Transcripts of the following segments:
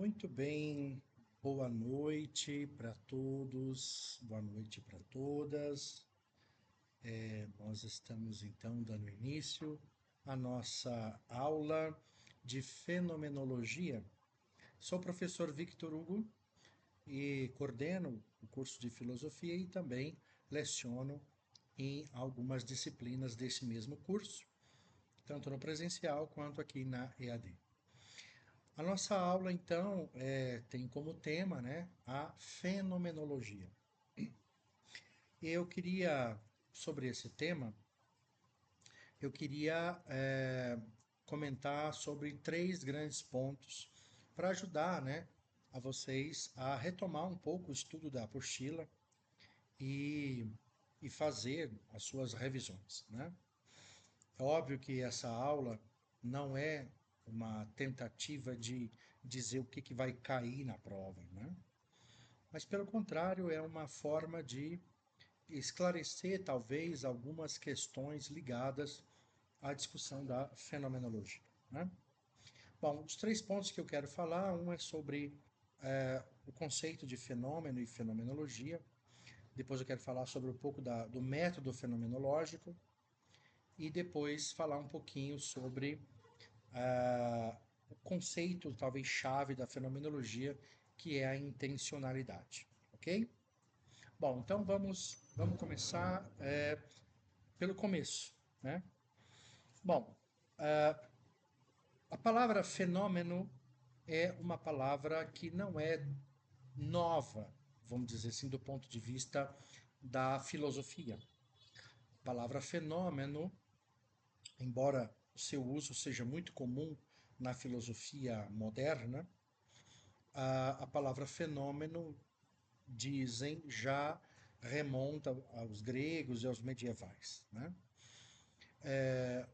Muito bem, boa noite para todos, boa noite para todas. Nós estamos então dando início à nossa aula de fenomenologia. Sou o professor Victor Hugo e coordeno o curso de filosofia e também leciono em algumas disciplinas desse mesmo curso, tanto no presencial quanto aqui na EAD. A nossa aula, então, tem como tema, né, a fenomenologia. E sobre esse tema, eu queria comentar sobre três grandes pontos para ajudar, né, a vocês a retomar um pouco o estudo da apostila e, e fazer as suas revisões, né? É óbvio que essa aula não é uma tentativa de dizer o que vai cair na prova, né? Mas, pelo contrário, é uma forma de esclarecer, talvez, algumas questões ligadas à discussão da fenomenologia, né? Bom, os três pontos que eu quero falar, um é sobre o conceito de fenômeno e fenomenologia, depois eu quero falar sobre um pouco do método fenomenológico e depois falar um pouquinho sobre o conceito, talvez chave da fenomenologia, que é a intencionalidade, ok? Bom, então vamos começar pelo começo, né? Bom, a palavra fenômeno é uma palavra que não é nova, vamos dizer assim, do ponto de vista da filosofia. A palavra fenômeno, embora o seu uso seja muito comum na filosofia moderna, a palavra fenômeno, dizem, já remonta aos gregos e aos medievais, né?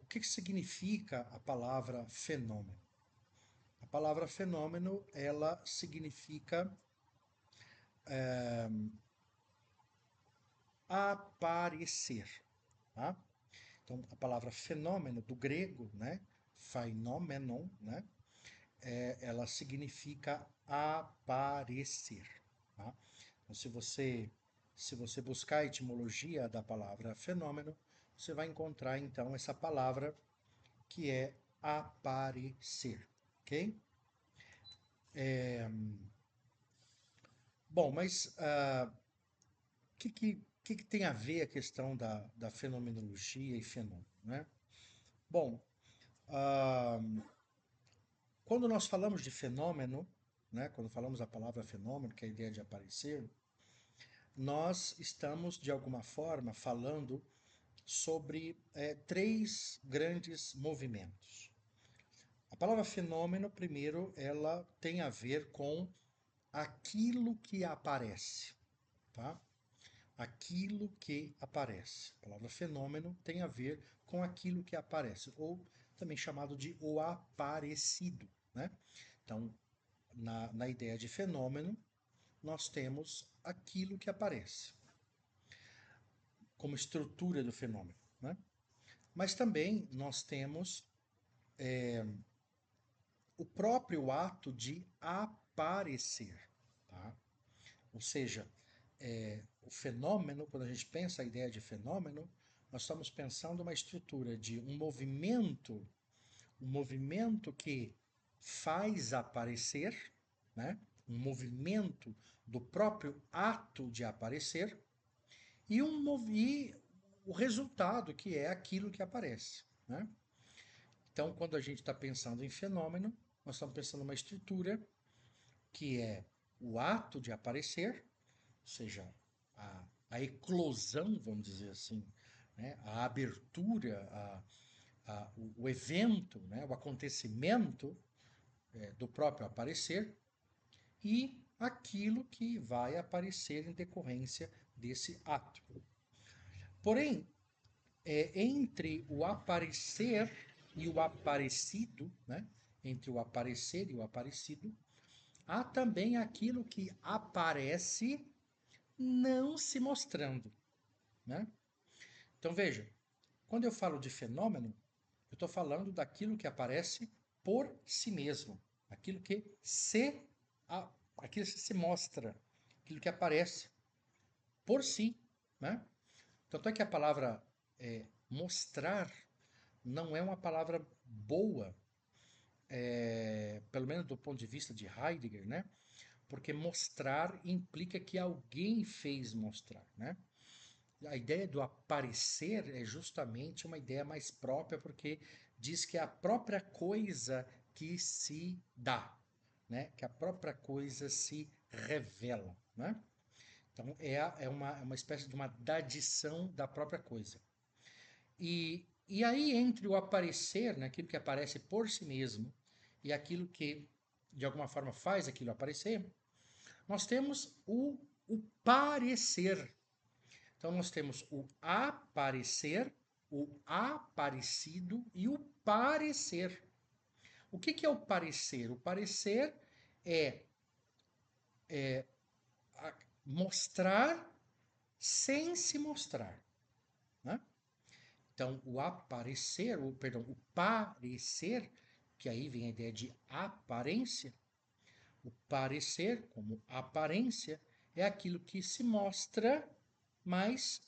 O que significa a palavra fenômeno? A palavra fenômeno, ela significa aparecer, tá? Então, a palavra fenômeno, do grego, né, phainommenon, né, ela significa aparecer, tá? Então, se você buscar a etimologia da palavra fenômeno, você vai encontrar, então, essa palavra que é aparecer, ok? Bom, mas o que tem a ver a questão da fenomenologia e fenômeno, né? Bom, ah, quando nós falamos de fenômeno, né, quando falamos a palavra fenômeno, que é a ideia de aparecer, nós estamos, de alguma forma, falando sobre três grandes movimentos. A palavra fenômeno, primeiro, ela tem a ver com aquilo que aparece, tá? Aquilo que aparece. A palavra fenômeno tem a ver com aquilo que aparece, ou também chamado de o aparecido, né? Então, na ideia de fenômeno, nós temos aquilo que aparece, como estrutura do fenômeno, né? Mas também nós temos o próprio ato de aparecer, tá? Ou seja, o fenômeno, quando a gente pensa a ideia de fenômeno, nós estamos pensando uma estrutura de um movimento que faz aparecer, né? Um movimento do próprio ato de aparecer e o resultado, que é aquilo que aparece, né? Então, quando a gente está pensando em fenômeno, nós estamos pensando uma estrutura que é o ato de aparecer, ou seja, a eclosão, vamos dizer assim, né? A abertura, o evento, né? O acontecimento do próprio aparecer e aquilo que vai aparecer em decorrência desse ato. Porém, entre o aparecer e o aparecido, né? Entre o aparecer e o aparecido, há também aquilo que aparece não se mostrando, né? Então veja, quando eu falo de fenômeno, eu estou falando daquilo que aparece por si mesmo, aquilo que se aquilo que se mostra, aquilo que aparece por si, né? Tanto é que a palavra mostrar não é uma palavra boa, pelo menos do ponto de vista de Heidegger, né? Porque mostrar implica que alguém fez mostrar, né? A ideia do aparecer é justamente uma ideia mais própria, porque diz que é a própria coisa que se dá, né? Que a própria coisa se revela, né? Então é uma espécie de uma dadição da própria coisa. E aí, entre o aparecer, né, aquilo que aparece por si mesmo, e aquilo que de alguma forma faz aquilo aparecer, nós temos o parecer. Então, nós temos o aparecer, o aparecido e o parecer. O que é o parecer? O parecer é mostrar sem se mostrar, né? Então, o aparecer, perdão, o parecer, que aí vem a ideia de aparência, o parecer como aparência é aquilo que se mostra, mas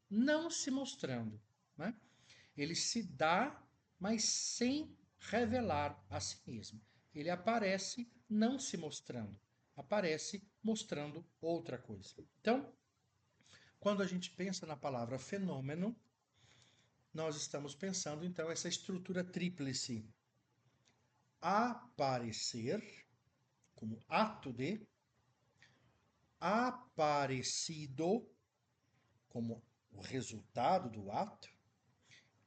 não se mostrando, né? Ele se dá, mas sem revelar a si mesmo. Ele aparece não se mostrando, aparece mostrando outra coisa. Então, quando a gente pensa na palavra fenômeno, nós estamos pensando então essa estrutura tríplice: aparecer, como ato de, aparecido, como o resultado do ato,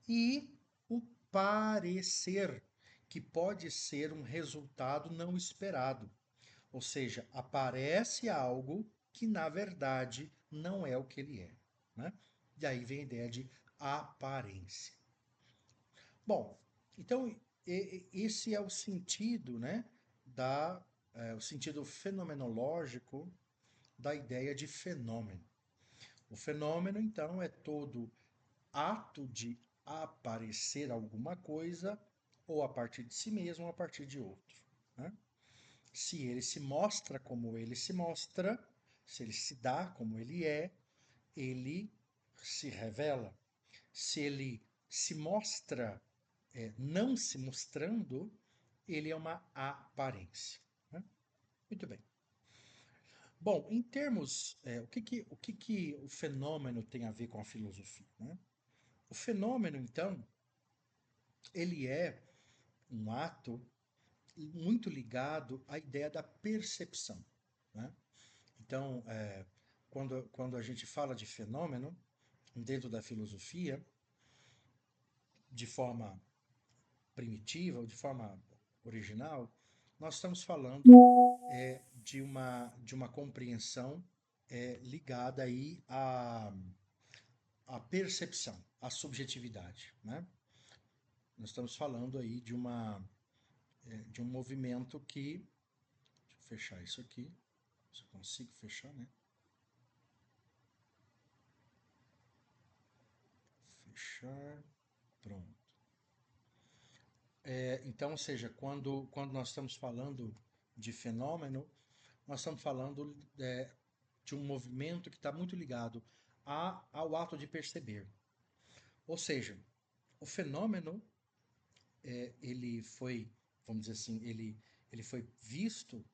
e o parecer, que pode ser um resultado não esperado. Ou seja, aparece algo que na verdade não é o que ele é, né? E aí vem a ideia de aparência. Bom, então esse é o sentido, né, o sentido fenomenológico da ideia de fenômeno. O fenômeno, então, é todo ato de aparecer alguma coisa, ou a partir de si mesmo, ou a partir de outro, né? Se ele se mostra como ele se mostra, se ele se dá como ele se revela. Se ele se mostra não se mostrando, ele é uma aparência, né? Muito bem. Bom, em termos, o que o fenômeno tem a ver com a filosofia, né? O fenômeno, então, ele é um ato muito ligado à ideia da percepção, né? Então, quando a gente fala de fenômeno, dentro da filosofia, de forma primitiva ou de forma original, nós estamos falando de uma compreensão ligada aí à percepção, à subjetividade, né? Nós estamos falando aí de um movimento que... Deixa eu fechar isso aqui, se eu consigo fechar, né? Fechar, pronto. Então, ou seja, quando nós estamos falando de fenômeno, nós estamos falando de um movimento que está muito ligado ao ato de perceber. Ou seja, o fenômeno, ele foi, vamos dizer assim, ele foi visto,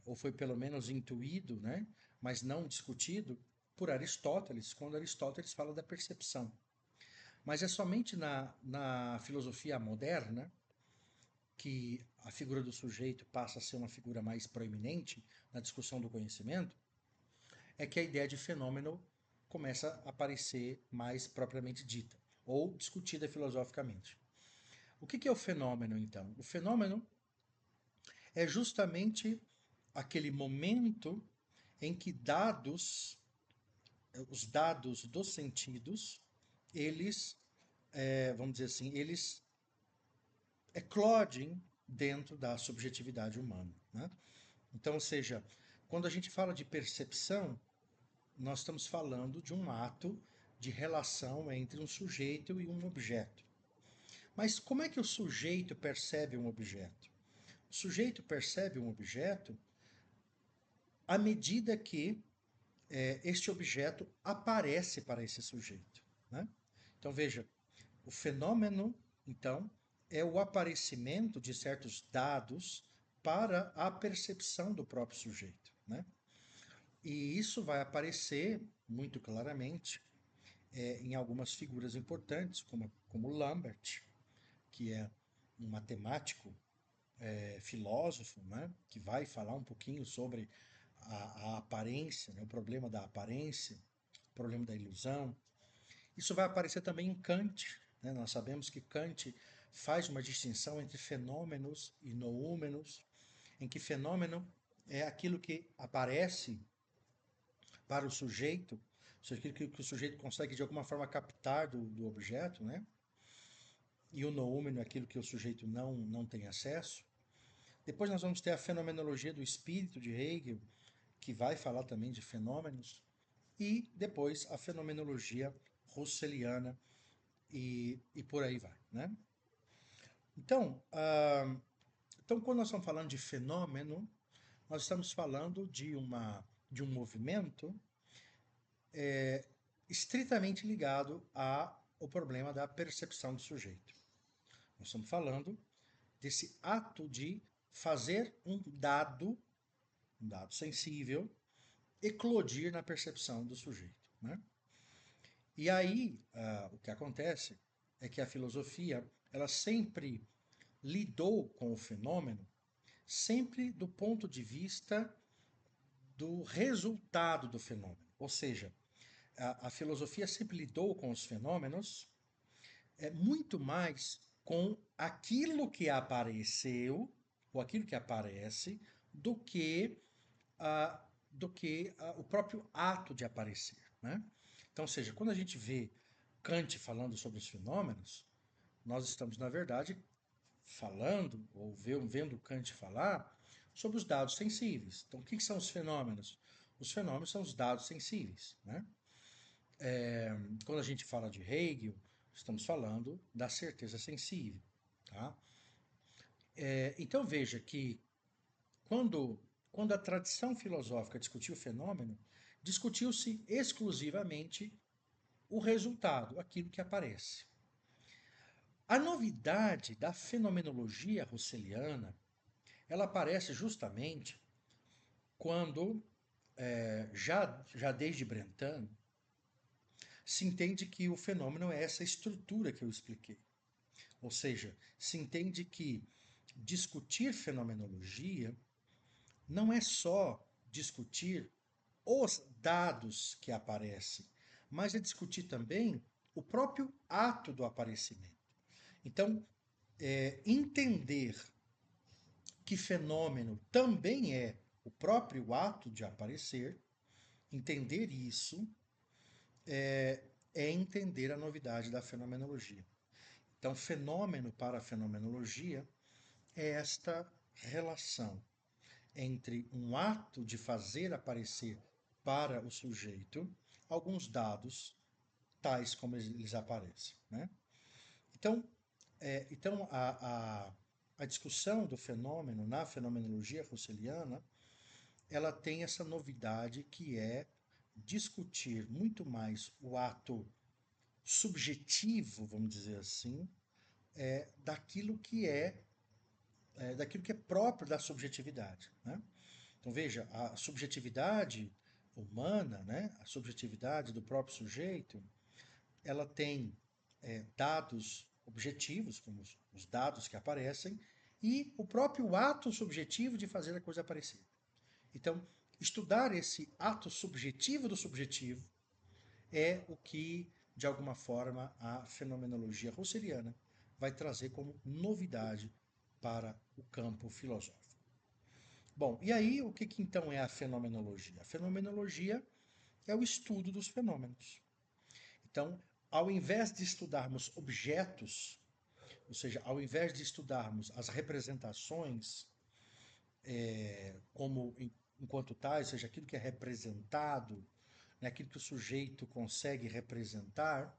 ou foi pelo menos intuído, né, mas não discutido, por Aristóteles, quando Aristóteles fala da percepção. Mas é somente na filosofia moderna que a figura do sujeito passa a ser uma figura mais proeminente na discussão do conhecimento, é que a ideia de fenômeno começa a aparecer mais propriamente dita, ou discutida filosoficamente. O que é o fenômeno, então? O fenômeno é justamente aquele momento em que os dados dos sentidos, eles, vamos dizer assim, eles eclodem dentro da subjetividade humana, né? Então, ou seja, quando a gente fala de percepção, nós estamos falando de um ato de relação entre um sujeito e um objeto. Mas como é que o sujeito percebe um objeto? O sujeito percebe um objeto à medida que este objeto aparece para esse sujeito, né? Então veja, o fenômeno, então, é o aparecimento de certos dados para a percepção do próprio sujeito, né? E isso vai aparecer muito claramente em algumas figuras importantes, como Lambert, que é um matemático, filósofo, né? Que vai falar um pouquinho sobre a aparência, né? O problema da aparência, o problema da ilusão. Isso vai aparecer também em Kant, né? Nós sabemos que Kant faz uma distinção entre fenômenos e noúmenos, em que fenômeno é aquilo que aparece para o sujeito, ou seja, aquilo que o sujeito consegue de alguma forma captar do objeto, né? E o noúmeno é aquilo que o sujeito não tem acesso. Depois nós vamos ter a fenomenologia do espírito de Hegel, que vai falar também de fenômenos, e depois a fenomenologia russeliana e por aí vai, né? Então, então, quando nós estamos falando de fenômeno, nós estamos falando de um movimento estritamente ligado ao problema da percepção do sujeito. Nós estamos falando desse ato de fazer um dado sensível, eclodir na percepção do sujeito, né? E aí, o que acontece é que a filosofia, ela sempre lidou com o fenômeno, sempre do ponto de vista do resultado do fenômeno. Ou seja, a filosofia sempre lidou com os fenômenos muito mais com aquilo que apareceu, ou aquilo que aparece, do que, o próprio ato de aparecer, né? Então, ou seja, quando a gente vê Kant falando sobre os fenômenos, nós estamos, na verdade, falando, ou vendo Kant falar, sobre os dados sensíveis. Então, o que são os fenômenos? Os fenômenos são os dados sensíveis, né? Quando a gente fala de Hegel, estamos falando da certeza sensível, tá? Então veja que quando, quando a tradição filosófica discutiu o fenômeno, discutiu-se exclusivamente o resultado, aquilo que aparece. A novidade da fenomenologia russeliana, ela aparece justamente quando, já desde Brentano, se entende que o fenômeno é essa estrutura que eu expliquei. Ou seja, se entende que discutir fenomenologia não é só discutir os dados que aparecem, mas é discutir também o próprio ato do aparecimento. Então, entender que fenômeno também é o próprio ato de aparecer, entender isso é entender a novidade da fenomenologia. Então, fenômeno para a fenomenologia é esta relação entre um ato de fazer aparecer para o sujeito alguns dados tais como eles aparecem, né? Então, a discussão do fenômeno na fenomenologia russeliana, ela tem essa novidade que é discutir muito mais o ato subjetivo, vamos dizer assim, daquilo daquilo que é próprio da subjetividade, né? Então veja, a subjetividade humana, né, a subjetividade do próprio sujeito, ela tem dados objetivos, como os dados que aparecem, e o próprio ato subjetivo de fazer a coisa aparecer. Então, estudar esse ato subjetivo do subjetivo é o que, de alguma forma, a fenomenologia russeliana vai trazer como novidade para o campo filosófico. Bom, e aí o que então é a fenomenologia? A fenomenologia é o estudo dos fenômenos. Então, ao invés de estudarmos objetos, ou seja, ao invés de estudarmos as representações como enquanto tais, ou seja, aquilo que é representado, né, aquilo que o sujeito consegue representar,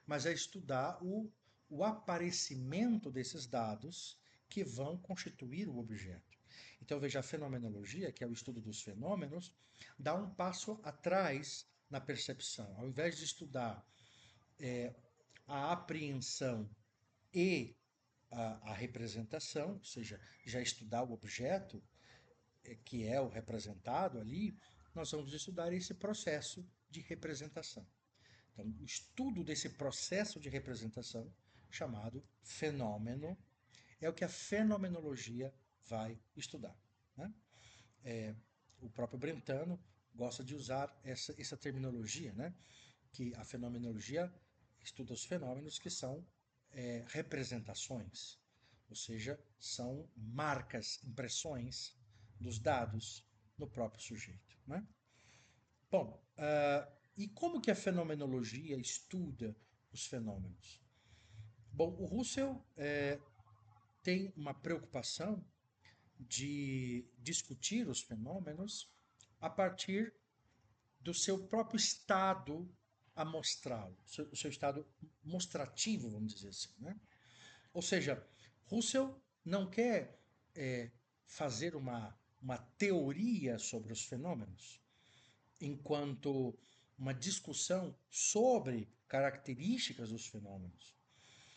mas é estudar o aparecimento desses dados que vão constituir o objeto. Então, veja, a fenomenologia, que é o estudo dos fenômenos, dá um passo atrás na percepção. Ao invés de estudar a apreensão e a representação, ou seja, já estudar o objeto, que é o representado ali, nós vamos estudar esse processo de representação. Então, o estudo desse processo de representação, chamado fenômeno, é o que a fenomenologia vai estudar. Né? O próprio Brentano gosta de usar essa terminologia, né? Que a fenomenologia estuda os fenômenos que são representações, ou seja, são marcas, impressões dos dados no próprio sujeito. Né? Bom, e como que a fenomenologia estuda os fenômenos? Bom, o Russell tem uma preocupação de discutir os fenômenos a partir do seu próprio estado amostral, o seu estado mostrativo, vamos dizer assim. Né? Ou seja, Russell não quer fazer uma teoria sobre os fenômenos, enquanto uma discussão sobre características dos fenômenos,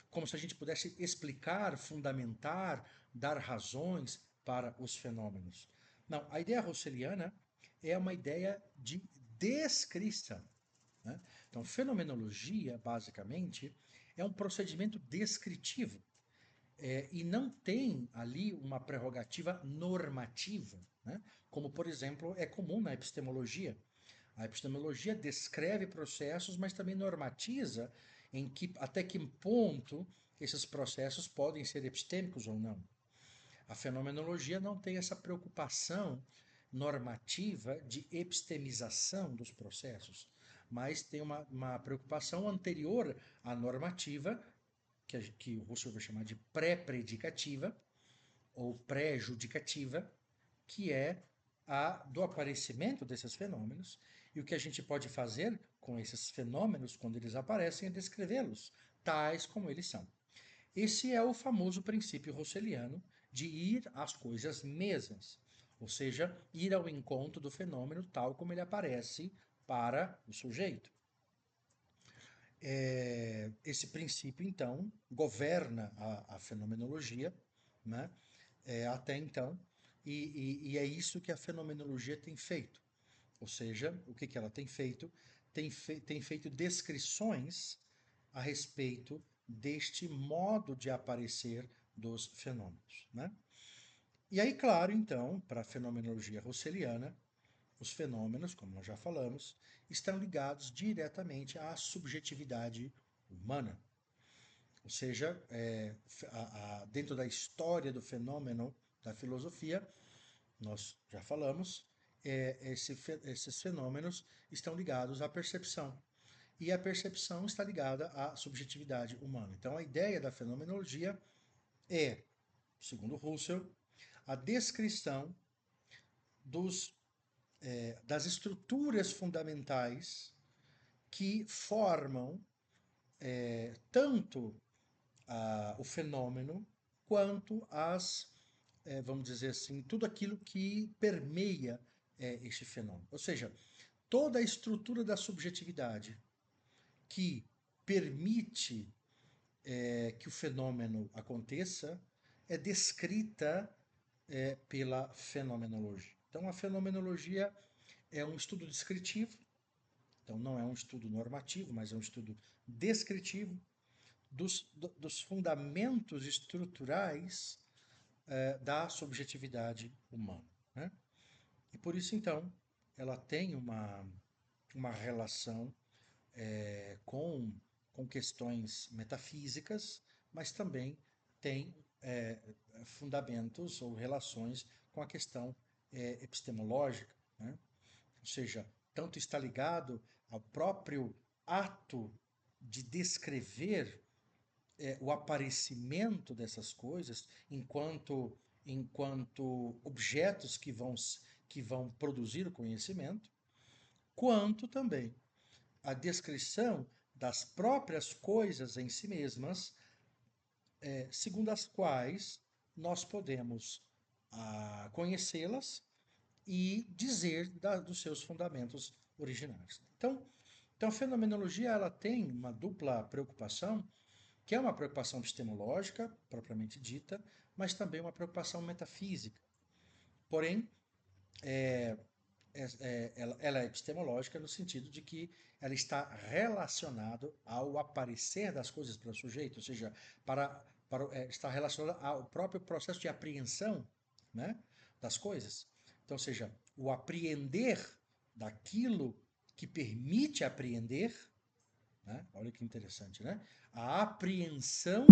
como se a gente pudesse explicar, fundamentar, dar razões para os fenômenos. Não, a ideia russeliana é uma ideia de descrição. Né? Então, fenomenologia, basicamente, é um procedimento descritivo e não tem ali uma prerrogativa normativa, né? Como, por exemplo, é comum na epistemologia. A epistemologia descreve processos, mas também normatiza até que ponto esses processos podem ser epistêmicos ou não. A fenomenologia não tem essa preocupação normativa de epistemização dos processos, mas tem uma preocupação anterior à normativa, que o Russell vai chamar de pré-predicativa ou pré-judicativa, que é a do aparecimento desses fenômenos. E o que a gente pode fazer com esses fenômenos, quando eles aparecem, é descrevê-los, tais como eles são. Esse é o famoso princípio russeliano de ir às coisas mesmas, ou seja, ir ao encontro do fenômeno tal como ele aparece para o sujeito. Esse princípio, então, governa a fenomenologia, né? Até então, e é isso que a fenomenologia tem feito. Ou seja, o que ela tem feito? Tem feito descrições a respeito deste modo de aparecer dos fenômenos. Né? E aí, claro, então, para a fenomenologia russeliana, os fenômenos, como nós já falamos, estão ligados diretamente à subjetividade humana. Ou seja, dentro da história do fenômeno da filosofia, nós já falamos, esses fenômenos estão ligados à percepção. E a percepção está ligada à subjetividade humana. Então, a ideia da fenomenologia é, segundo Russell, a descrição das estruturas fundamentais que formam tanto o fenômeno quanto vamos dizer assim, tudo aquilo que permeia este fenômeno. Ou seja, toda a estrutura da subjetividade que permite que o fenômeno aconteça é descrita pela fenomenologia. Então, a fenomenologia é um estudo descritivo, então não é um estudo normativo, mas é um estudo descritivo dos fundamentos estruturais da subjetividade humana. Né? E por isso, então, ela tem uma relação com questões metafísicas, mas também tem fundamentos ou relações com a questão epistemológica. Né? Ou seja, tanto está ligado ao próprio ato de descrever o aparecimento dessas coisas enquanto objetos que vão produzir o conhecimento, quanto também a descrição das próprias coisas em si mesmas, segundo as quais nós podemos conhecê-las e dizer dos seus fundamentos originários. Então, a fenomenologia ela tem uma dupla preocupação, que é uma preocupação epistemológica, propriamente dita, mas também uma preocupação metafísica. Porém, ela é epistemológica no sentido de que ela está relacionada ao aparecer das coisas para o sujeito, ou seja, está relacionada ao próprio processo de apreensão, né, das coisas. Então, ou seja, o apreender daquilo que permite apreender, né? Olha que interessante, né? A apreensão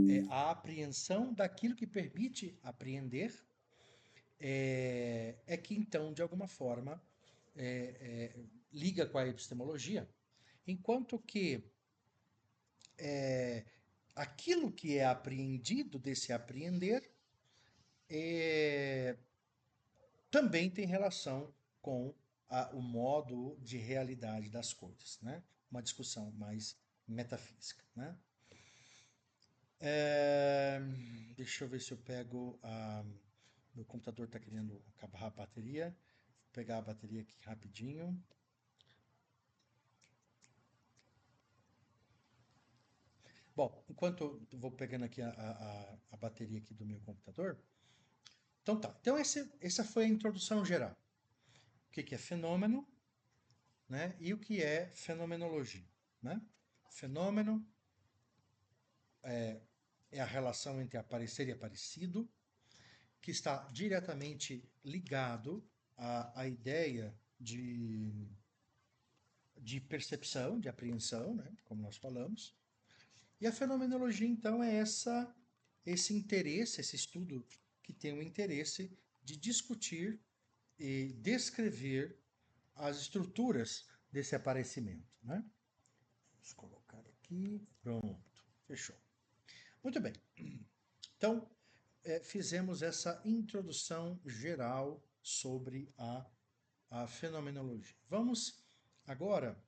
é a apreensão daquilo que permite apreender, que então, de alguma forma, liga com a epistemologia, enquanto que aquilo que é apreendido desse apreender também tem relação com o modo de realidade das coisas, né? Uma discussão mais metafísica, né? Deixa eu ver se eu pego meu computador está querendo acabar a bateria. Vou pegar a bateria aqui rapidinho. Bom, enquanto eu vou pegando aqui a bateria aqui do meu computador. Então tá. Então essa foi a introdução geral. O que é fenômeno, né? E o que é fenomenologia, né? Fenômeno é a relação entre aparecer e aparecido, que está diretamente ligado à ideia de percepção, de apreensão, né? Como nós falamos. E a fenomenologia, então, é esse interesse, esse estudo que tem o interesse de discutir e descrever as estruturas desse aparecimento, né? Vamos colocar aqui. Pronto, fechou. Muito bem. Então, fizemos essa introdução geral sobre a fenomenologia. Vamos agora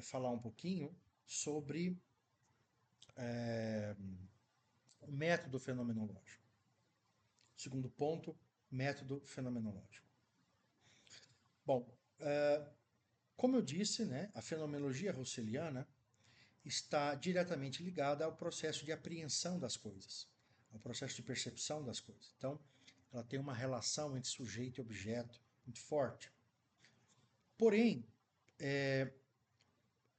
falar um pouquinho sobre o método fenomenológico. Segundo ponto, método fenomenológico. Bom, como eu disse, né, a fenomenologia russeliana está diretamente ligada ao processo de apreensão das coisas, ao processo de percepção das coisas. Então, ela tem uma relação entre sujeito e objeto muito forte. Porém,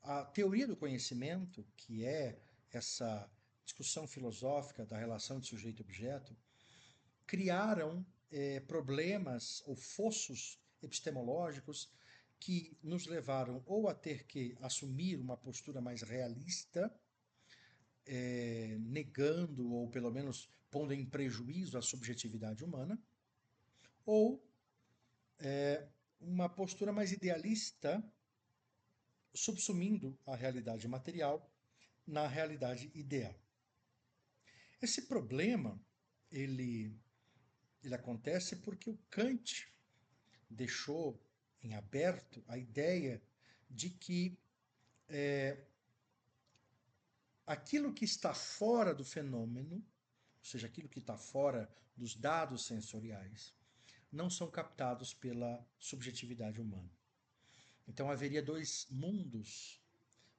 a teoria do conhecimento, que é essa discussão filosófica da relação de sujeito e objeto, criaram problemas ou fossos epistemológicos que nos levaram ou a ter que assumir uma postura mais realista, negando ou pelo menos pondo em prejuízo a subjetividade humana, ou uma postura mais idealista, subsumindo a realidade material na realidade ideal. Esse problema, ele acontece porque o Kant deixou em aberto a ideia de que aquilo que está fora do fenômeno, ou seja, aquilo que está fora dos dados sensoriais, não são captados pela subjetividade humana. Então haveria dois mundos: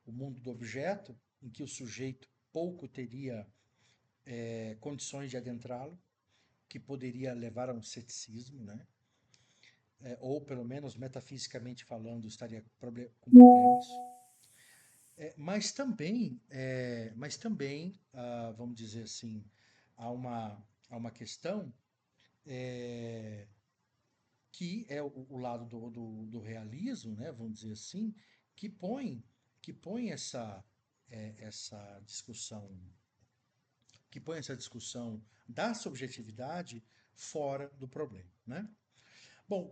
o mundo do objeto, em que o sujeito pouco teria condições de adentrá-lo, que poderia levar a um ceticismo, né? Ou pelo menos metafisicamente falando, estaria com problemas. Mas também vamos dizer assim, há uma questão que é o lado do realismo, né, vamos dizer assim, que põe essa discussão da subjetividade fora do problema, né? Bom,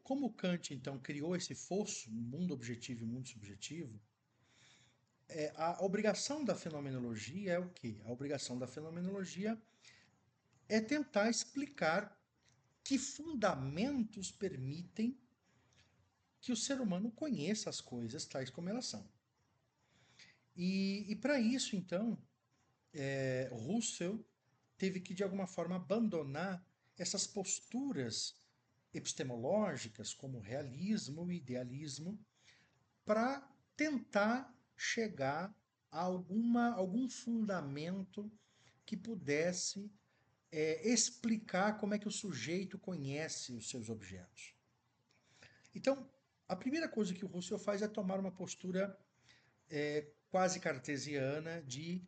como Kant então criou esse fosso, mundo objetivo e mundo subjetivo, a obrigação da fenomenologia é o quê? A obrigação da fenomenologia é tentar explicar que fundamentos permitem que o ser humano conheça as coisas tais como elas são. E para isso, então, Russell teve que, de alguma forma, abandonar essas posturas epistemológicas, como realismo e idealismo, para tentar chegar a algum fundamento que pudesse explicar como é que o sujeito conhece os seus objetos. Então, a primeira coisa que o Russell faz é tomar uma postura quase cartesiana de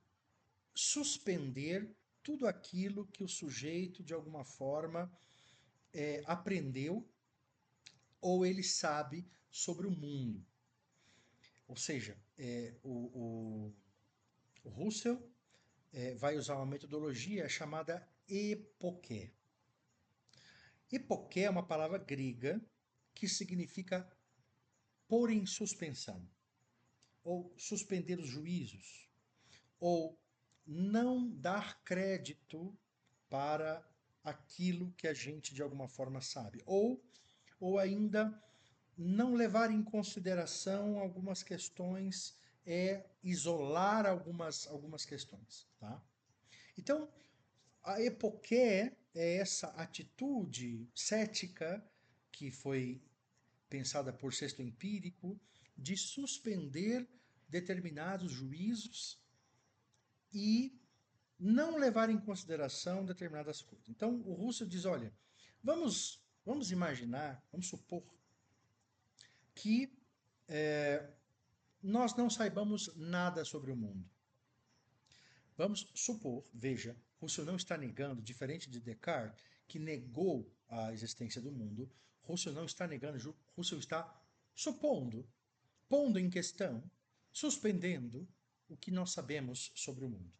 suspender tudo aquilo que o sujeito, de alguma forma, aprendeu ou ele sabe sobre o mundo. Ou seja, o Russell vai usar uma metodologia chamada epoqué. Epoqué é uma palavra grega que significa pôr em suspensão, ou suspender os juízos, ou não dar crédito para aquilo que a gente de alguma forma sabe, ou ainda não levar em consideração algumas questões, isolar algumas questões, tá? Então, a epoqué é essa atitude cética que foi pensada por Sexto Empírico de suspender determinados juízos e não levar em consideração determinadas coisas. Então, o Russell diz, olha, vamos imaginar, vamos supor que nós não saibamos nada sobre o mundo. Vamos supor, veja, Russell não está negando, diferente de Descartes, que negou a existência do mundo, Russell não está negando, Russell está supondo, pondo em questão, suspendendo o que nós sabemos sobre o mundo.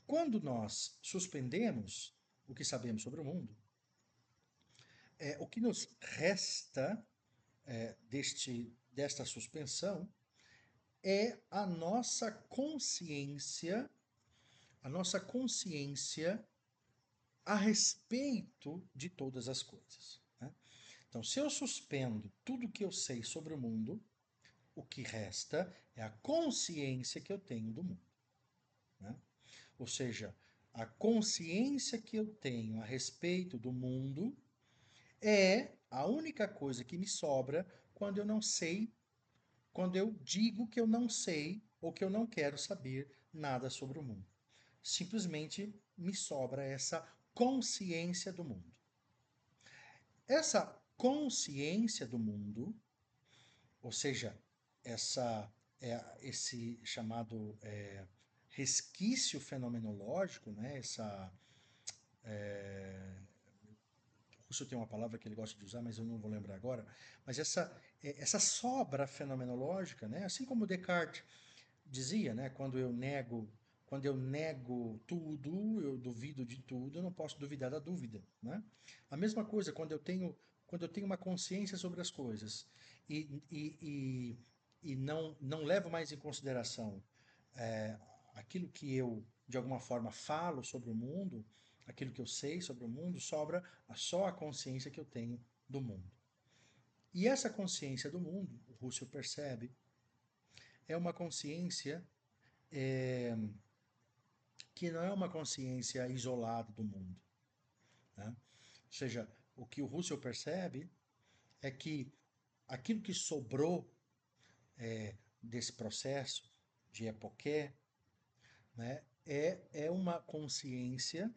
Quando nós suspendemos o que sabemos sobre o mundo, o que nos resta desta suspensão é a nossa consciência a respeito de todas as coisas. Né? Então, se eu suspendo tudo que eu sei sobre o mundo, o que resta é a consciência que eu tenho do mundo. Né? Ou seja, a consciência que eu tenho a respeito do mundo é a única coisa que me sobra quando eu não sei, quando eu digo que eu não sei ou que eu não quero saber nada sobre o mundo. Simplesmente me sobra essa consciência do mundo. Essa consciência do mundo, ou seja, esse chamado resquício fenomenológico, né? O Russell tem uma palavra que ele gosta de usar, mas eu não vou lembrar agora. Mas essa sobra fenomenológica, né? Assim como Descartes dizia, né? Quando eu nego tudo, eu duvido de tudo, eu não posso duvidar da dúvida, né? A mesma coisa quando eu tenho uma consciência sobre as coisas e, e, e não levo mais em consideração é, aquilo que eu de alguma forma falo sobre o mundo, aquilo que eu sei sobre o mundo, sobra só a consciência que eu tenho do mundo. E essa consciência do mundo, o Russell percebe, é uma consciência que não é uma consciência isolada do mundo. Né? Ou seja, o que o Russell percebe é que aquilo que sobrou desse processo de epoqué, né, é uma consciência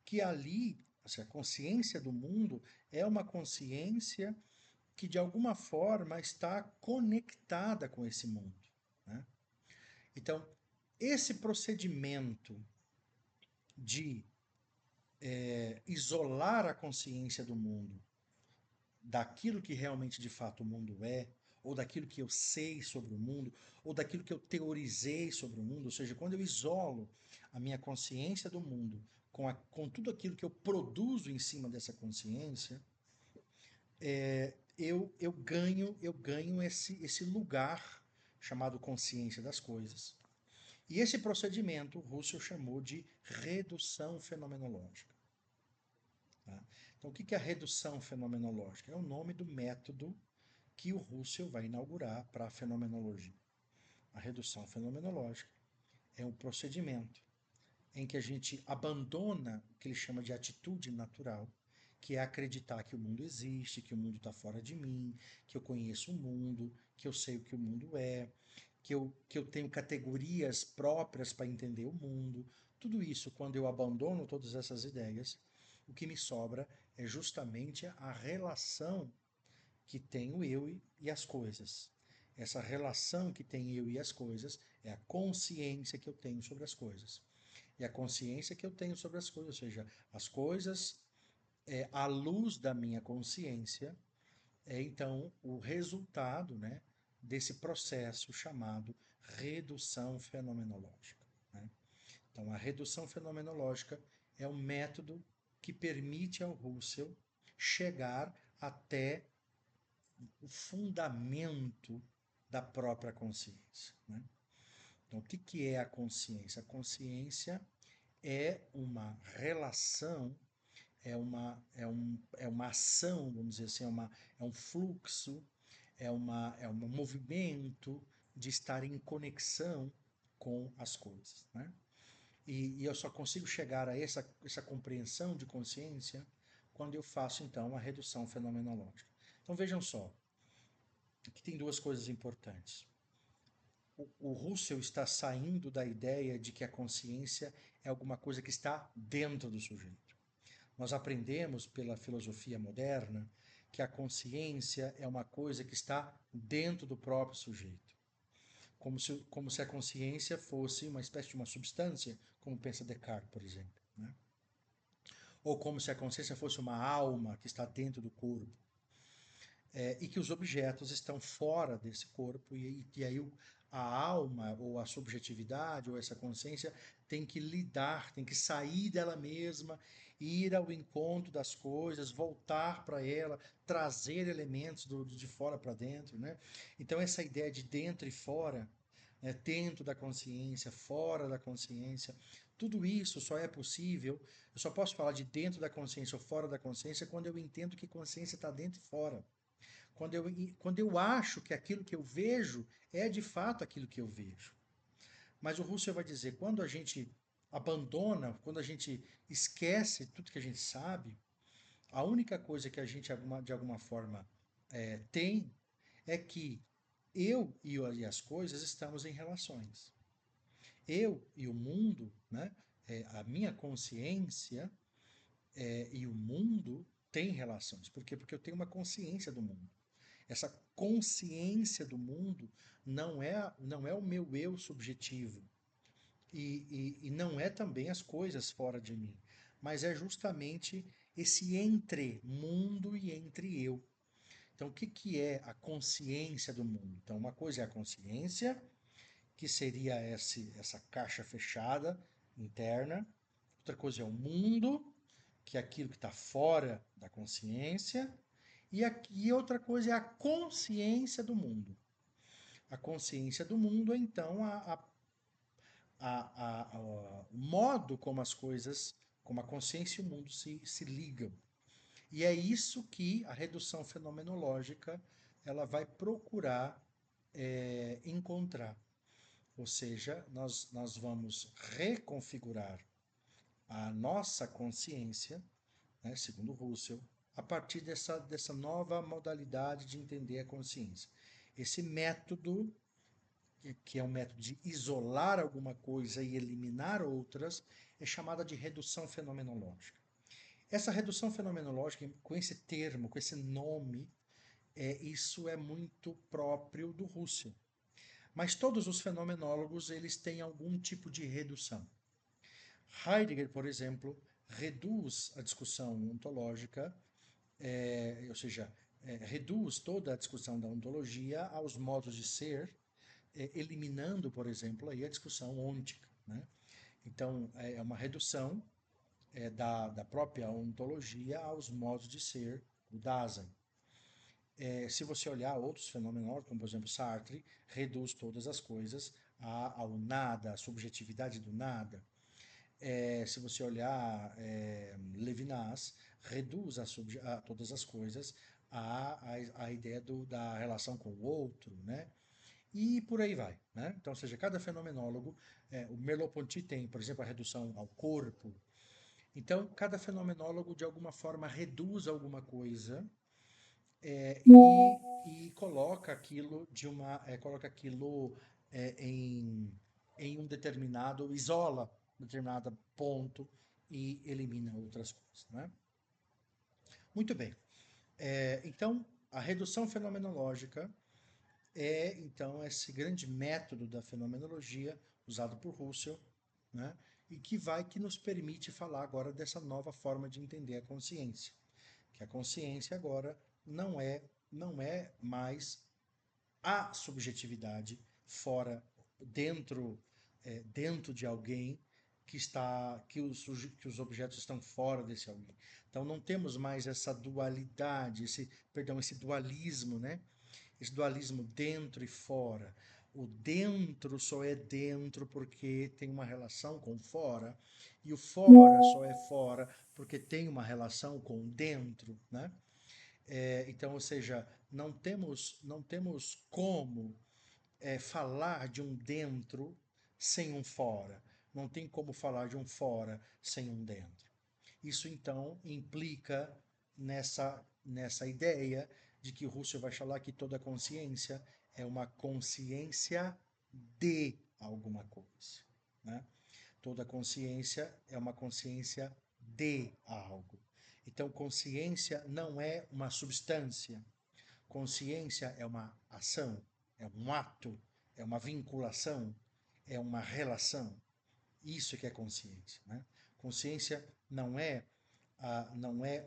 que ali, assim, a consciência do mundo é uma consciência que de alguma forma está conectada com esse mundo. Né? Então, esse procedimento de isolar a consciência do mundo daquilo que realmente de fato o mundo é, ou daquilo que eu sei sobre o mundo, ou daquilo que eu teorizei sobre o mundo, ou seja, quando eu isolo a minha consciência do mundo com tudo aquilo que eu produzo em cima dessa consciência, eu ganho esse lugar chamado consciência das coisas. E esse procedimento Russell chamou de redução fenomenológica. Tá? Então, o que é a redução fenomenológica? É o nome do método que o Russell vai inaugurar para a fenomenologia. A redução fenomenológica é um procedimento em que a gente abandona o que ele chama de atitude natural, que é acreditar que o mundo existe, que o mundo está fora de mim, que eu conheço o mundo, que eu sei o que o mundo é, que eu tenho categorias próprias para entender o mundo. Tudo isso, quando eu abandono todas essas ideias, o que me sobra é justamente a relação que tenho eu e as coisas. Essa relação que tem eu e as coisas é a consciência que eu tenho sobre as coisas. E a consciência que eu tenho sobre as coisas, ou seja, as coisas, à luz da minha consciência, é então o resultado, né, desse processo chamado redução fenomenológica, né? Então, a redução fenomenológica é um método que permite ao Russell chegar até o fundamento da própria consciência, né? Então, o que que é a consciência? A consciência é uma relação, é uma ação, vamos dizer assim, é um fluxo, é um movimento de estar em conexão com as coisas, né? E eu só consigo chegar a essa compreensão de consciência quando eu faço, então, a redução fenomenológica. Então, vejam só, aqui tem duas coisas importantes. O Russell está saindo da ideia de que a consciência é alguma coisa que está dentro do sujeito. Nós aprendemos pela filosofia moderna que a consciência é uma coisa que está dentro do próprio sujeito. Como se a consciência fosse uma espécie de uma substância, como pensa Descartes, por exemplo, né? Ou como se a consciência fosse uma alma que está dentro do corpo. E que os objetos estão fora desse corpo, e aí a alma, ou a subjetividade, ou essa consciência tem que lidar, tem que sair dela mesma, ir ao encontro das coisas, voltar para ela, trazer elementos de fora para dentro, né? Então essa ideia de dentro e fora, né, dentro da consciência, fora da consciência, tudo isso só é possível, eu só posso falar de dentro da consciência ou fora da consciência quando eu entendo que consciência está dentro e fora. Quando eu acho que aquilo que eu vejo é de fato aquilo que eu vejo. Mas o Russell vai dizer, quando a gente abandona, quando a gente esquece tudo que a gente sabe, a única coisa que a gente de alguma forma tem é que eu e as coisas estamos em relações. Eu e o mundo, né, a minha consciência e o mundo têm relações. Por quê? Porque eu tenho uma consciência do mundo. Essa consciência do mundo não é o meu eu subjetivo e não é também as coisas fora de mim, mas é justamente esse entre mundo e entre eu. Então, o que que é a consciência do mundo? Então, uma coisa é a consciência, que seria essa caixa fechada interna. Outra coisa é o mundo, que é aquilo que está fora da consciência. E outra coisa é a consciência do mundo. A consciência do mundo é, então, o modo como as coisas, como a consciência e o mundo se ligam. E é isso que a redução fenomenológica ela vai procurar encontrar. Ou seja, nós vamos reconfigurar a nossa consciência, né, segundo Russell, a partir dessa nova modalidade de entender a consciência. Esse método, que é um método de isolar alguma coisa e eliminar outras, é chamada de redução fenomenológica. Essa redução fenomenológica, com esse termo, com esse nome, isso é muito próprio do Russell. Mas todos os fenomenólogos eles têm algum tipo de redução. Heidegger, por exemplo, reduz a discussão ontológica, ou seja, reduz toda a discussão da ontologia aos modos de ser, eliminando, por exemplo, aí a discussão ôntica, né? Então, é uma redução da própria ontologia aos modos de ser do Dasein. Se você olhar outros fenômenos, como por exemplo Sartre, reduz todas as coisas ao nada, à subjetividade do nada. Se você olhar Levinas, reduz a todas as coisas à ideia da relação com o outro, né? e por aí vai, né? Então, ou seja, cada fenomenólogo, o Merleau-Ponty tem, por exemplo, a redução ao corpo. Então, cada fenomenólogo, de alguma forma, reduz alguma coisa e coloca aquilo coloca aquilo em um determinado, isola um determinado ponto e elimina outras coisas, né? Muito bem. Então, a redução fenomenológica é, então, esse grande método da fenomenologia usado por Russell, né? E que nos permite falar agora dessa nova forma de entender a consciência, que a consciência agora não é mais a subjetividade fora, dentro, dentro de alguém que os objetos estão fora desse alguém. Então não temos mais essa dualidade, esse dualismo, né? Esse dualismo dentro e fora. O dentro só é dentro porque tem uma relação com fora, e o fora só é fora porque tem uma relação com dentro, né? Então, ou seja, não temos como falar de um dentro sem um fora. Não tem como falar de um fora sem um dentro. Isso então implica nessa ideia de que Russell vai falar que toda consciência é uma consciência de alguma coisa, né? Toda consciência é uma consciência de algo. Então, consciência não é uma substância. Consciência é uma ação, é um ato, é uma vinculação, é uma relação. Isso que é consciência, né? Consciência não é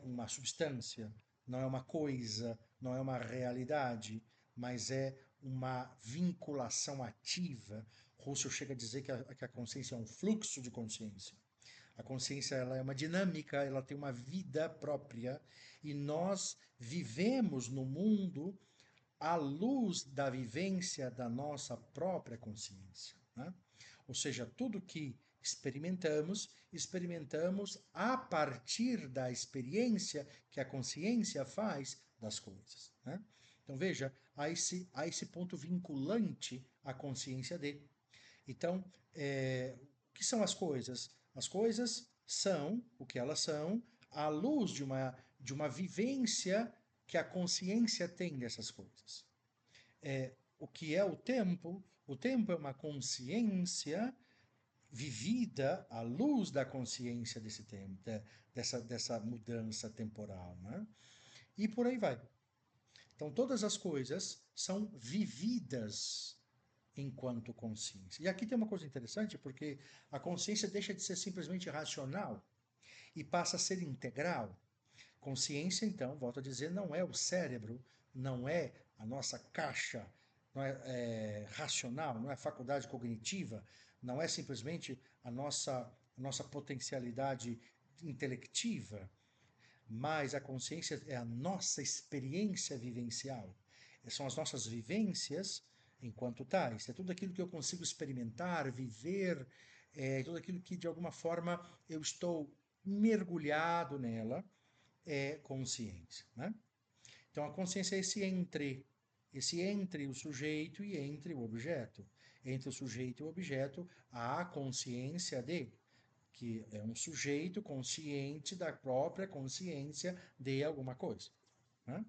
uma substância, não é uma coisa, não é uma realidade, mas é uma vinculação ativa. Russell chega a dizer que a consciência é um fluxo de consciência. A consciência ela é uma dinâmica, ela tem uma vida própria e nós vivemos no mundo à luz da vivência da nossa própria consciência, né? Ou seja, tudo que experimentamos a partir da experiência que a consciência faz das coisas, né? Então veja, há esse ponto vinculante à consciência de. Então, o que são as coisas? As coisas são o que elas são à luz de uma vivência que a consciência tem dessas coisas. O que é o tempo? O tempo é uma consciência vivida à luz da consciência desse tempo, dessa mudança temporal, né? E por aí vai. Então, todas as coisas são vividas enquanto consciência. E aqui tem uma coisa interessante, porque a consciência deixa de ser simplesmente racional e passa a ser integral. Consciência, então, volto a dizer, não é o cérebro, não é a nossa caixa, não é racional, não é faculdade cognitiva, não é simplesmente a nossa potencialidade intelectiva, mas a consciência é a nossa experiência vivencial. São as nossas vivências enquanto tais. É tudo aquilo que eu consigo experimentar, viver, tudo aquilo que de alguma forma eu estou mergulhado nela, é consciência, né? Então a consciência é esse entre o sujeito e entre o objeto. Entre o sujeito e o objeto, há a consciência de, que é um sujeito consciente da própria consciência de alguma coisa, né?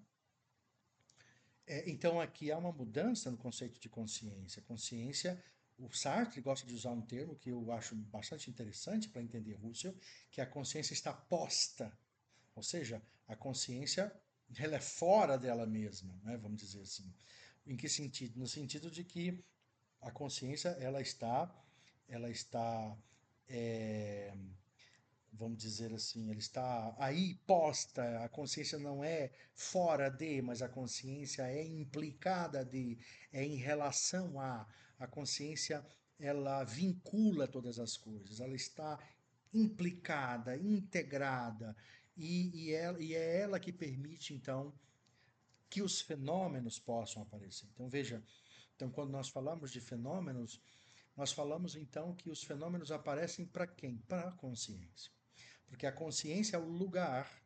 Então aqui há uma mudança no conceito de consciência. Consciência, o Sartre gosta de usar um termo que eu acho bastante interessante para entender Russell, que a consciência está posta, ou seja, a consciência ela é fora dela mesma, né? Vamos dizer assim. Em que sentido? No sentido de que a consciência ela está é, vamos dizer assim, ela está aí posta, a consciência não é fora de, mas a consciência é implicada de, é em relação a consciência ela vincula todas as coisas, ela está implicada, integrada, e é ela que permite, então, que os fenômenos possam aparecer. Então, veja, então, quando nós falamos de fenômenos, nós falamos então que os fenômenos aparecem para quem? Para a consciência. Porque a consciência é o lugar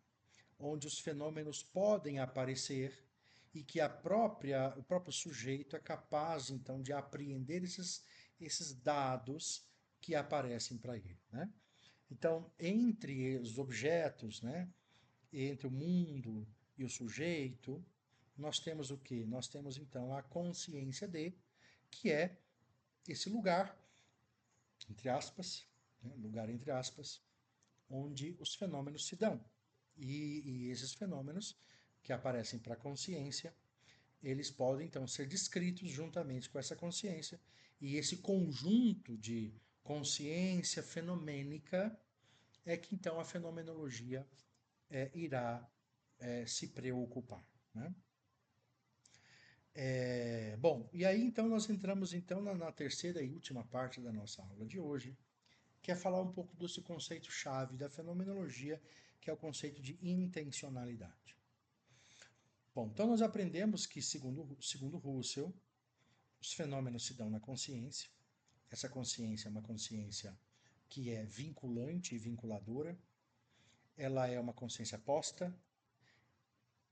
onde os fenômenos podem aparecer e que o próprio sujeito é capaz, então, de apreender esses dados que aparecem para ele, né? Então, entre os objetos, né, entre o mundo e o sujeito, nós temos o quê? Nós temos, então, a consciência de, que é esse lugar, entre aspas, né, lugar entre aspas, onde os fenômenos se dão. E esses fenômenos que aparecem para a consciência, eles podem então ser descritos juntamente com essa consciência, e esse conjunto de consciência fenomênica é que então a fenomenologia irá se preocupar. Né? Bom, e aí então nós entramos então na terceira e última parte da nossa aula de hoje, que é falar um pouco desse conceito-chave da fenomenologia, que é o conceito de intencionalidade. Bom, então nós aprendemos que, segundo Russell, os fenômenos se dão na consciência. Essa consciência é uma consciência que é vinculante e vinculadora. Ela é uma consciência posta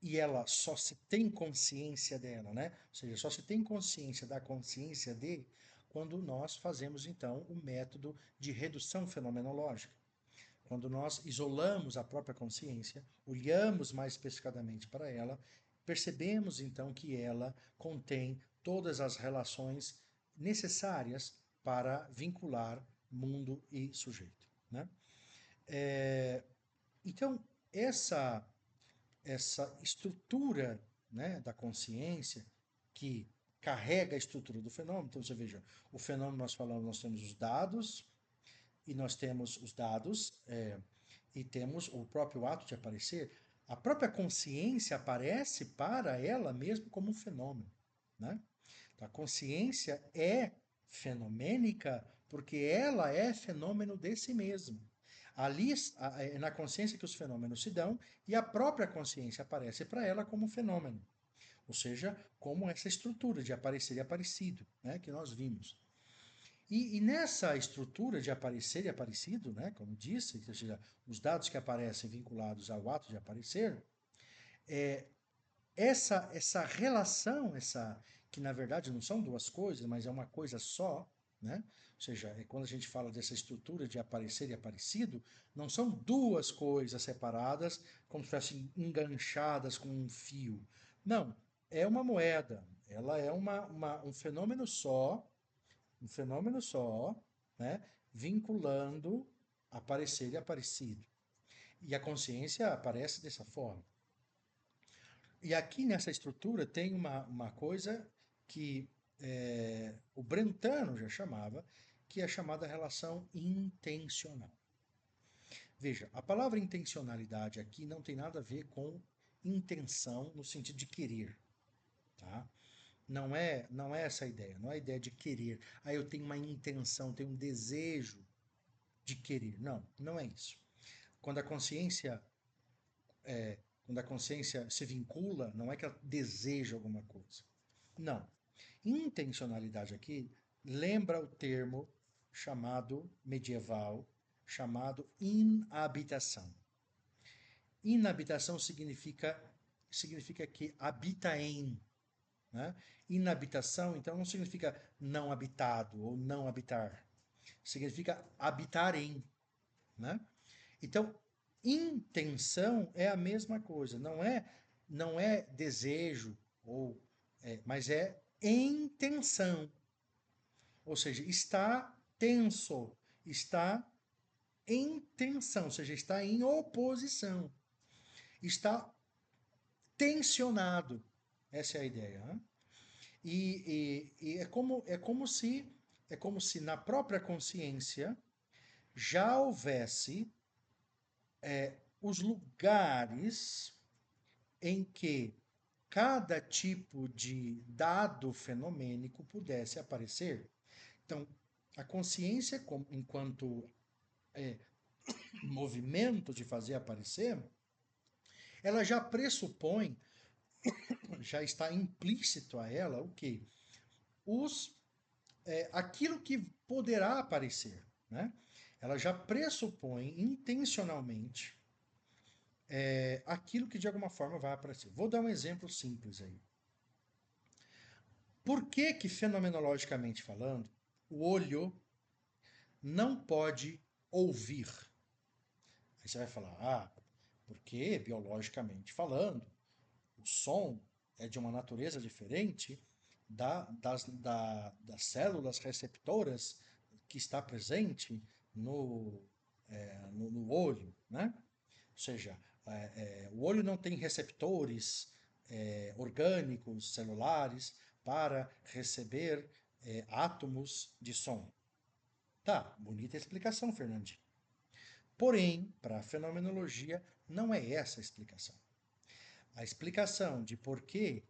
e ela só se tem consciência dela, né? Ou seja, só se tem consciência da consciência de quando nós fazemos então o método de redução fenomenológica. Quando nós isolamos a própria consciência, olhamos mais especificadamente para ela, percebemos então que ela contém todas as relações necessárias para vincular mundo e sujeito. Né? Então, essa estrutura, né, da consciência que carrega a estrutura do fenômeno, então você veja, o fenômeno nós falamos, nós temos os dados, e nós temos os dados, e temos o próprio ato de aparecer, a própria consciência aparece para ela mesma como um fenômeno. Né? Então, a consciência é fenomênica porque ela é fenômeno de si mesma. Ali é na consciência que os fenômenos se dão e a própria consciência aparece para ela como fenômeno. Ou seja, como essa estrutura de aparecer e aparecido, né, que nós vimos. E nessa estrutura de aparecer e aparecido, né, como disse, ou seja, os dados que aparecem vinculados ao ato de aparecer, essa relação, que na verdade não são duas coisas, mas é uma coisa só, né? Ou seja, quando a gente fala dessa estrutura de aparecer e aparecido, não são duas coisas separadas, como se fossem enganchadas com um fio. Não, é uma moeda, ela é um fenômeno só, né, vinculando aparecer e aparecido. E a consciência aparece dessa forma. E aqui nessa estrutura tem uma coisa que o Brentano já chamava, que é a chamada relação intencional. Veja, a palavra intencionalidade aqui não tem nada a ver com intenção no sentido de querer, tá? Não é essa a ideia, não é a ideia de querer. Ah, eu tenho uma intenção, tenho um desejo de querer. Não, não é isso. Quando a consciência quando a consciência se vincula, não é que ela deseja alguma coisa. Não. Intencionalidade aqui lembra o termo chamado medieval, chamado inabitação. Inabitação significa que habita em. Né? Inabitação, então, não significa não habitado ou não habitar. Significa habitar em. Né? Então, intenção é a mesma coisa, não é desejo mas é intenção. Ou seja, está tenso, está em tensão, ou seja, está em oposição, está tensionado. Essa é a ideia. Né? E é como se na própria consciência já houvesse os lugares em que cada tipo de dado fenomênico pudesse aparecer. Então, a consciência, enquanto movimento de fazer aparecer, ela já pressupõe, já está implícito a ela o quê? Aquilo que poderá aparecer. Né? Ela já pressupõe intencionalmente aquilo que de alguma forma vai aparecer. Vou dar um exemplo simples aí. Por que que, fenomenologicamente falando, o olho não pode ouvir? Aí você vai falar, porque, biologicamente falando, o som é de uma natureza diferente das células receptoras que está presente no olho, né? Ou seja, o olho não tem receptores orgânicos, celulares, para receber átomos de som. Tá, bonita explicação, Fernandinho. Porém, para a fenomenologia, não é essa a explicação. A explicação de por que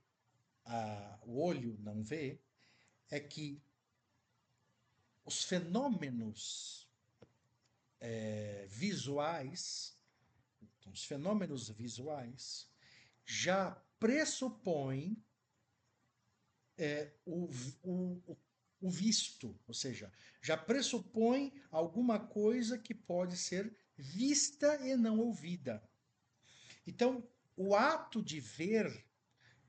o olho não vê é que os fenômenos visuais, então, os fenômenos visuais, já pressupõem o, o visto, ou seja, já pressupõe alguma coisa que pode ser vista e não ouvida. Então, o ato de ver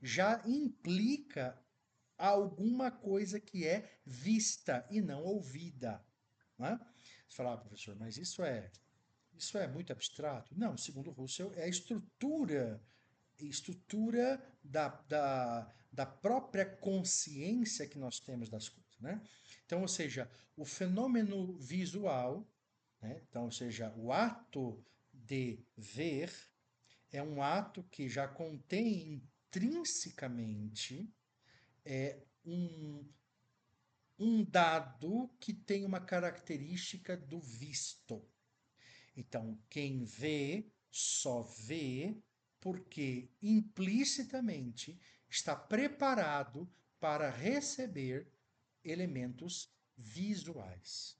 já implica alguma coisa que é vista e não ouvida. Né? Você fala, professor, mas isso é muito abstrato? Não, segundo Russell, é a estrutura da própria consciência que nós temos das coisas. Né? Então, ou seja, o fenômeno visual, né? Então, ou seja, o ato de ver é um ato que já contém intrinsecamente um, um dado que tem uma característica do visto. Então, quem vê, só vê porque implicitamente está preparado para receber elementos visuais.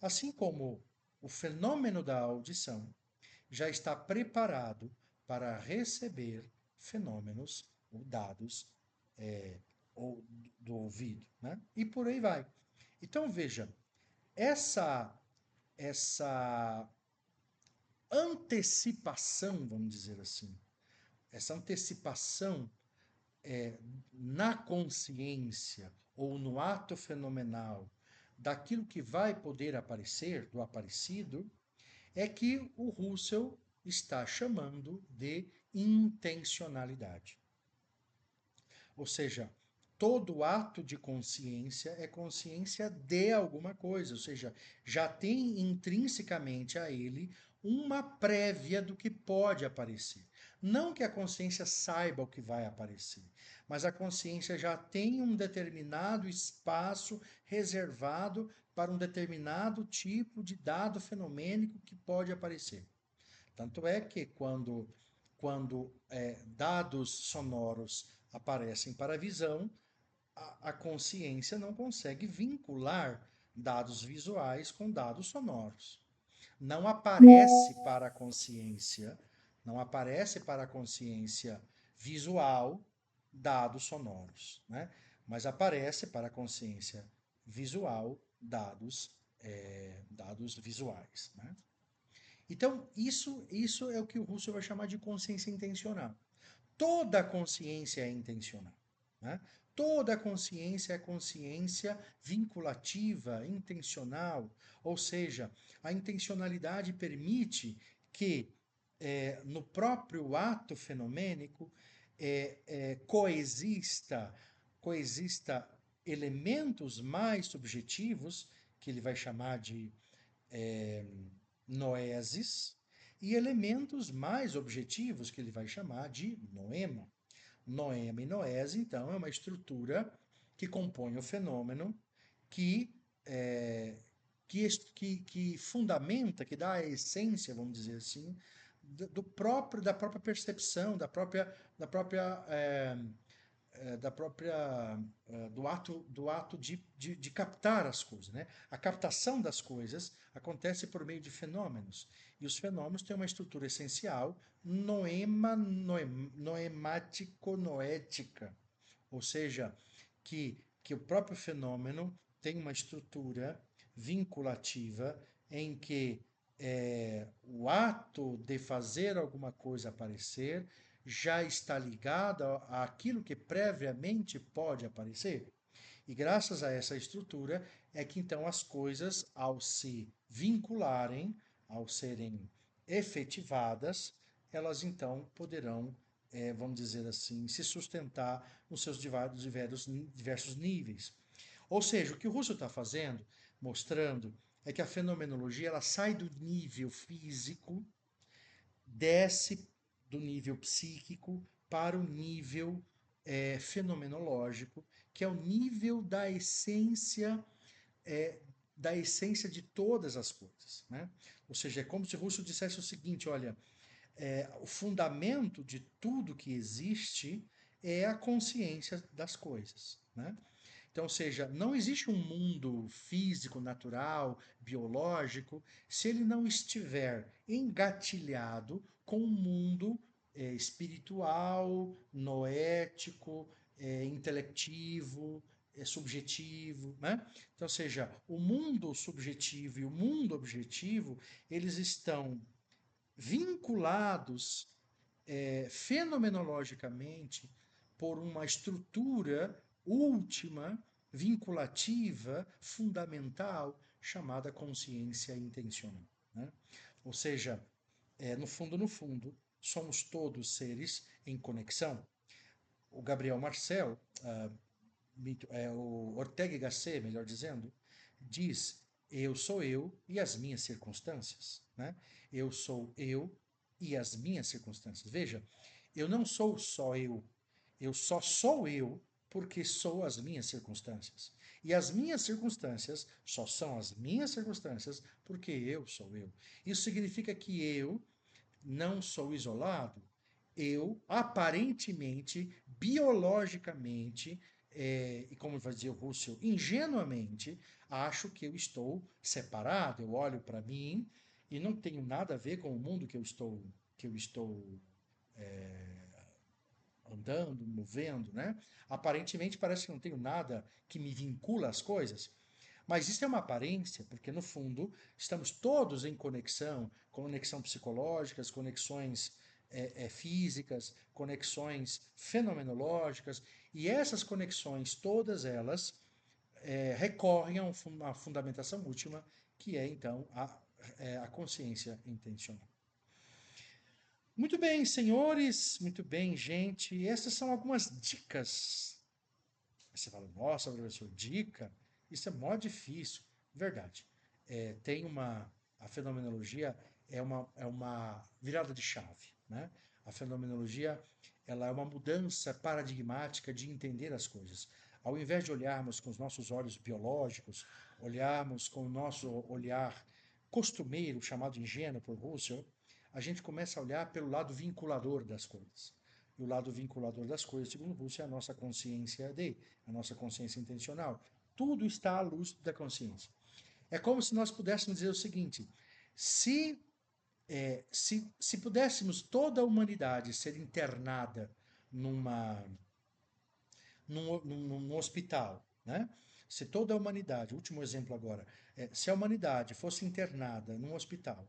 Assim como o fenômeno da audição já está preparado para receber fenômenos ou dados ou do ouvido, né? E por aí vai. Então veja, essa essa antecipação, vamos dizer assim, essa antecipação na consciência ou no ato fenomenal daquilo que vai poder aparecer, do aparecido, é que o Russell está chamando de intencionalidade. Ou seja, todo ato de consciência é consciência de alguma coisa, ou seja, já tem intrinsecamente a ele uma prévia do que pode aparecer. Não que a consciência saiba o que vai aparecer, mas a consciência já tem um determinado espaço reservado para um determinado tipo de dado fenomênico que pode aparecer. Tanto é que quando dados sonoros aparecem para a visão, a consciência não consegue vincular dados visuais com dados sonoros. Não aparece para a consciência, não aparece para a consciência visual dados sonoros, né? Mas aparece para a consciência visual dados visuais, né? Então, isso é o que o Russell vai chamar de consciência intencional. Toda consciência é intencional. Né? Toda consciência é consciência vinculativa, intencional. Ou seja, a intencionalidade permite que, no próprio ato fenomênico, coexista elementos mais subjetivos, que ele vai chamar de noeses, e elementos mais objetivos, que ele vai chamar de noema. Noema e noese, então, é uma estrutura que compõe o fenômeno que, é, que fundamenta, que dá a essência, vamos dizer assim, da própria percepção, do ato de captar as coisas. Né? A captação das coisas acontece por meio de fenômenos. E os fenômenos têm uma estrutura essencial noemático-noética. Ou seja, que o próprio fenômeno tem uma estrutura vinculativa em que o ato de fazer alguma coisa aparecer já está ligado àquilo que previamente pode aparecer. E graças a essa estrutura é que então as coisas, ao se vincularem, ao serem efetivadas, elas então poderão, vamos dizer assim, se sustentar nos seus diversos níveis. Ou seja, o que o Russell está fazendo, mostrando, é que a fenomenologia ela sai do nível físico, desce do nível psíquico para o nível fenomenológico, que é o nível é, da essência de todas as coisas. Né? Ou seja, é como se Russell dissesse o seguinte: olha, o fundamento de tudo que existe é a consciência das coisas. Né? Então, ou seja, não existe um mundo físico, natural, biológico, se ele não estiver engatilhado com o mundo espiritual, noético, intelectivo, subjetivo, né? Então, ou seja, o mundo subjetivo e o mundo objetivo, eles estão vinculados fenomenologicamente por uma estrutura última, vinculativa, fundamental, chamada consciência intencional. Né? Ou seja, no fundo, somos todos seres em conexão. O Gabriel Marcel, o Ortega y Gasset, melhor dizendo, diz: eu sou eu e as minhas circunstâncias. Né? Eu sou eu e as minhas circunstâncias. Veja, eu não sou só eu só sou eu porque sou as minhas circunstâncias. E as minhas circunstâncias só são as minhas circunstâncias porque eu sou eu. Isso significa que eu não sou isolado, eu aparentemente, biologicamente, e como vai dizer o Russell, ingenuamente, acho que eu estou separado. Eu olho para mim e não tenho nada a ver com o mundo que eu estou andando, movendo, né? Aparentemente parece que não tenho nada que me vincula às coisas. Mas isso é uma aparência, porque no fundo estamos todos em conexão psicológicas, conexões físicas, conexões fenomenológicas, e essas conexões, todas elas, recorrem a uma fundamentação última, que é então a consciência intencional. Muito bem, senhores, muito bem, gente. Essas são algumas dicas. Você fala, nossa, professor, dica? Isso é mó difícil. Verdade. Tem uma. A fenomenologia é uma virada de chave. Né? A fenomenologia ela é uma mudança paradigmática de entender as coisas. Ao invés de olharmos com os nossos olhos biológicos, olharmos com o nosso olhar costumeiro, chamado ingênuo por Russell, a gente começa a olhar pelo lado vinculador das coisas. E o lado vinculador das coisas, segundo Russell, é a nossa consciência a nossa consciência intencional. Tudo está à luz da consciência. É como se nós pudéssemos dizer o seguinte: se, se pudéssemos toda a humanidade ser internada numa, num hospital, né? Se toda a humanidade, último exemplo agora, se a humanidade fosse internada num hospital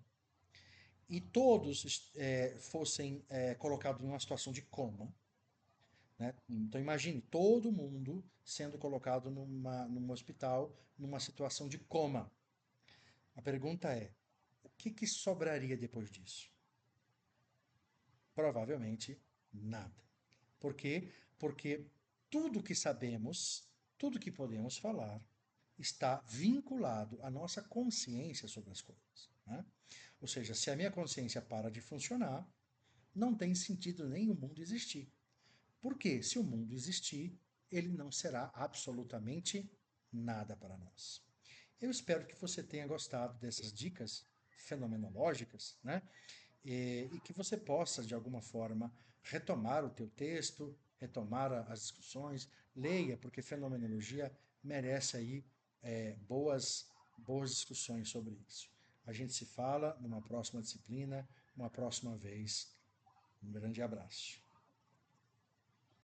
e todos fossem colocados numa situação de coma, né? Então imagine todo mundo sendo colocado num hospital, numa situação de coma. A pergunta é: o que sobraria depois disso? Provavelmente nada. Por quê? Porque tudo que sabemos, tudo que podemos falar, está vinculado à nossa consciência sobre as coisas. Né? Ou seja, se a minha consciência para de funcionar, não tem sentido nem o mundo existir. Porque se o mundo existir, ele não será absolutamente nada para nós. Eu espero que você tenha gostado dessas dicas fenomenológicas, né? E que você possa, de alguma forma, retomar o teu texto, retomar as discussões, leia, porque fenomenologia merece aí boas discussões sobre isso. A gente se fala numa próxima disciplina, uma próxima vez. Um grande abraço.